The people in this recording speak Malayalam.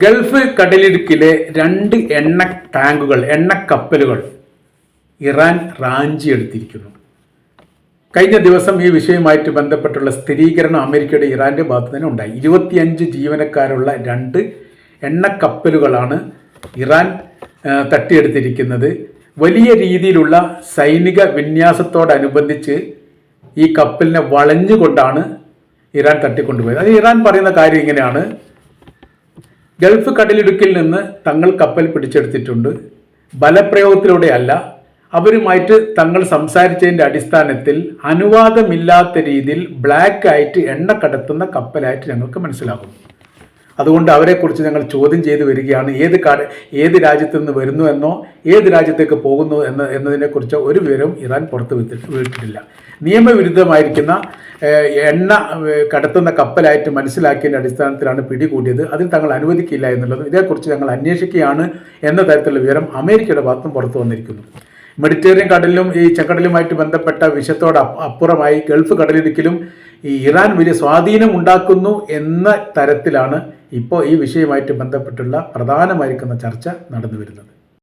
Gulf കടലിടുക്കിലെ 2 എണ്ണക്കപ്പലുകൾ Iran റാഞ്ചിയെടുത്തിരിക്കുന്നു. കഴിഞ്ഞ ദിവസം ഈ വിഷയവുമായിട്ട് ബന്ധപ്പെട്ടുള്ള സ്ഥിരീകരണം അമേരിക്കയുടെ ഇറാൻ്റെ ഭാഗത്ത് തന്നെ ഉണ്ടായി. 25 ജീവനക്കാരുള്ള 2 എണ്ണക്കപ്പലുകളാണ് ഇറാൻ തട്ടിയെടുത്തിരിക്കുന്നത്. വലിയ രീതിയിലുള്ള സൈനിക വിന്യാസത്തോടനുബന്ധിച്ച് ഈ കപ്പലിനെ വളഞ്ഞുകൊണ്ടാണ് ഇറാൻ തട്ടിക്കൊണ്ടുപോയത്. അത് ഇറാൻ പറയുന്ന കാര്യം ഇങ്ങനെയാണ്: ഗൾഫ് കടലിടുക്കിൽ നിന്ന് തങ്ങൾ കപ്പൽ പിടിച്ചെടുത്തിട്ടുണ്ട്. ബലപ്രയോഗത്തിലൂടെയല്ല, അവരുമായിട്ട് തങ്ങൾ സംസാരിച്ചതിൻ്റെ അടിസ്ഥാനത്തിൽ അനുവാദമില്ലാത്ത രീതിയിൽ ബ്ലാക്ക് ആയിട്ട് എണ്ണ കടത്തുന്ന കപ്പലായിട്ട് ഞങ്ങൾക്ക് മനസ്സിലാകും. അതുകൊണ്ട് അവരെക്കുറിച്ച് ഞങ്ങൾ ചോദ്യം ചെയ്തു വരികയാണ്. ഏത് രാജ്യത്തു നിന്ന് വരുന്നു എന്നോ ഏത് രാജ്യത്തേക്ക് പോകുന്നു എന്നതിനെക്കുറിച്ച് ഒരു വിവരവും ഇറാൻ പുറത്ത് വിട്ടിട്ടില്ല. നിയമവിരുദ്ധമായിരിക്കുന്ന എണ്ണ കടത്തുന്ന കപ്പലായിട്ട് മനസ്സിലാക്കിയതിൻ്റെ അടിസ്ഥാനത്തിലാണ് പിടികൂടിയത്. അതിൽ തങ്ങൾ അനുവദിക്കില്ല എന്നുള്ളതും ഇതേക്കുറിച്ച് ഞങ്ങൾ അന്വേഷിക്കുകയാണ് എന്ന തരത്തിലുള്ള വിവരം അമേരിക്കയുടെ ഭാഗത്തും പുറത്തു വന്നിരിക്കുന്നു. മെഡിറ്ററേനിയൻ കടലിലും ഈ ചെങ്കടലുമായിട്ട് ബന്ധപ്പെട്ട വിഷയത്തോട് അപ്പുറമായി ഗൾഫ് കടലിടുക്കിലും ഈ ഇറാൻ വലിയ സ്വാധീനം ഉണ്ടാക്കുന്നു എന്ന തരത്തിലാണ് ഇപ്പോൾ ഈ വിഷയവുമായിട്ട് ബന്ധപ്പെട്ടുള്ള പ്രധാനമായിരിക്കുന്ന ചർച്ച നടന്നു വരുന്നത്.